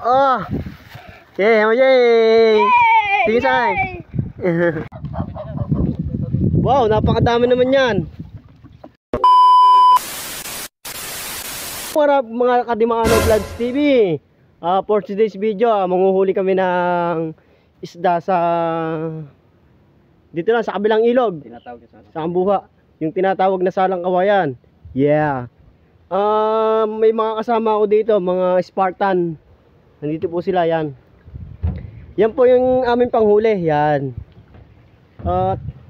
Oh! Yay! Yay! Tingin saan? Wow! Napakadami naman yan! What up mga Kadimano Vlogs TV? For today's video, manguhuli kami ng isda sa dito lang sa kabilang ilog, sa Ambuha, yung tinatawag na Salang Kawayan. Yeah. May mga kasama ako dito, mga Spartan. Nandito po sila, yan. Yan po yung aming panghuli, yan.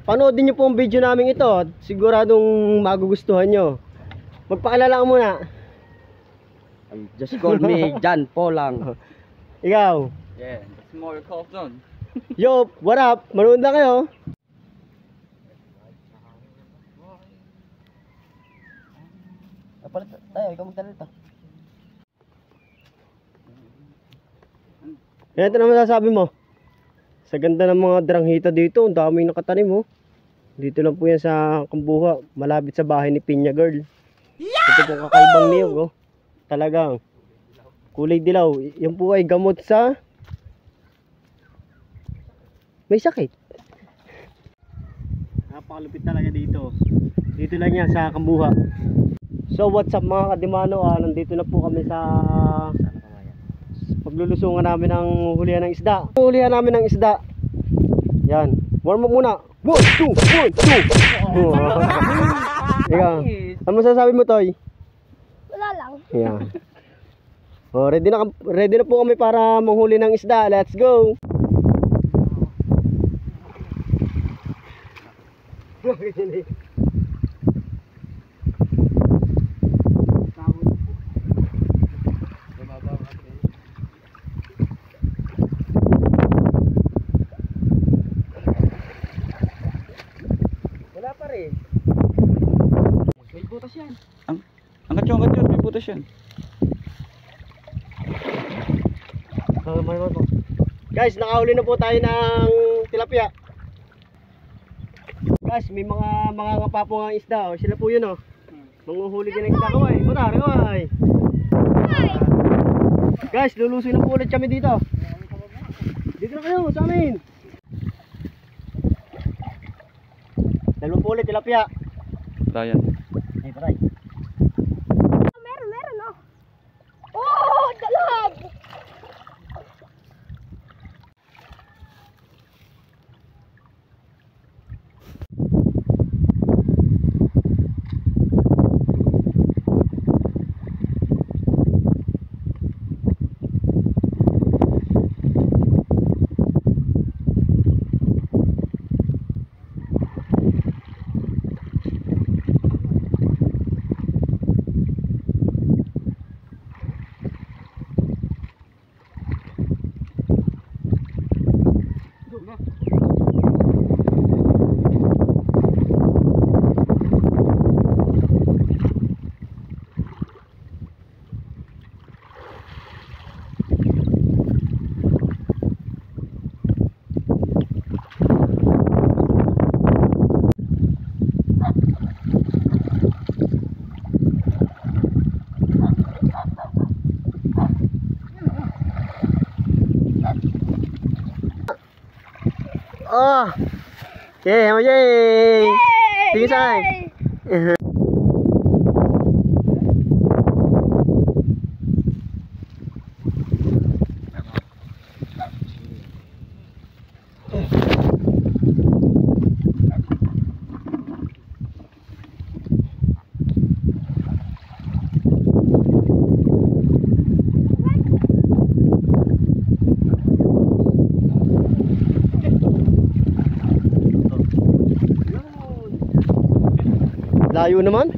Panoodin nyo po ang video namin ito, siguradong magugustuhan nyo. Magpakilala ka muna. Just call me John Polang. Ikaw? Yeah, small cough zone. Yo, what up? Manood na kayo. Tayo, ikaw magdala ito. Yan, ito naman sasabi mo. Sa ganda ng mga dranghita dito, ang daming nakatanim, oh. Dito lang po yan sa Kambuha, malapit sa bahay ni Pinya Girl. Ito pong kakaibang niyog, oh. Talagang kulay dilaw. Yan po ay gamot sa may sakit. Napakalupit talaga dito. Dito lang yan sa Kambuha. So what's up mga Kadimano, nandito na po kami sa paglulusungan namin ng hulihan ng isda. Hulihan namin ng isda. Yan. Warm up muna. 1, 2, 1, 2. Ikaw. Ano masasabi mo, Toy? Wala lang. Yeah. Oh, ready na po kami para manghuli ng isda. Let's go. Wala pa rin. May butas yan. Ang katsyon, may butas yan. Guys, nakahuli na po tayo ng tilapia. Guys, may mga ngapapo ang isda, oh. Sila po yun, oh. Manguhuli din ng isda. Kaway, butar, kaway. Guys, lulusoy na po ulit kami dito. Dito na kayo, sa amin. Dalawa po ulit, tilapia. Dayan. Dito tayo. Meron, oh. Oh, dalag! Oh! Yay! Yay! Tingin saan? Layo naman.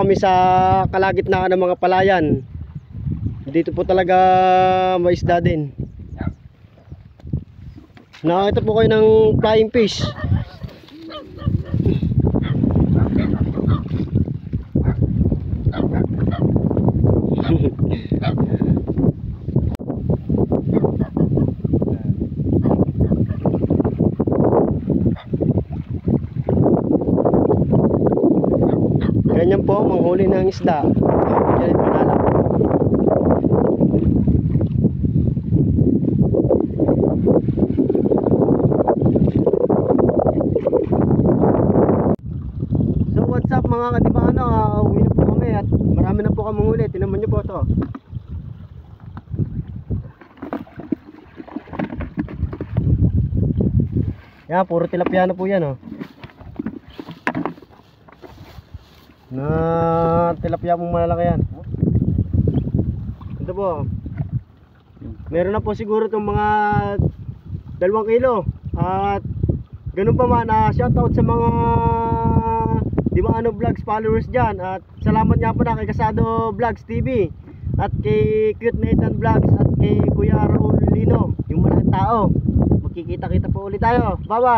kami sa kalagitnaan ng mga palayan. Dito po talaga maisda din. Nakakita po kayo ng flying fish. Ganyan po manghuli ng isda. Yan yung panala. So what's up mga kadibano, uwi na po kami at marami na po kami huli. Tinaman nyo po ito. Yan, puro tilapia na po yan, oh. Na tilapia mong malalaki yan. Ito po. Meron na po siguro itong mga 2 kilo. At ganun pa man, shoutout sa mga Dimano Vlogs followers dyan. At salamat nga po na kay Casado Vlogs TV. At kay Cute Nathan Vlogs. At kay Kuya Raul Lino, yung malaking tao. Magkikita-kita po ulit tayo. Bye bye.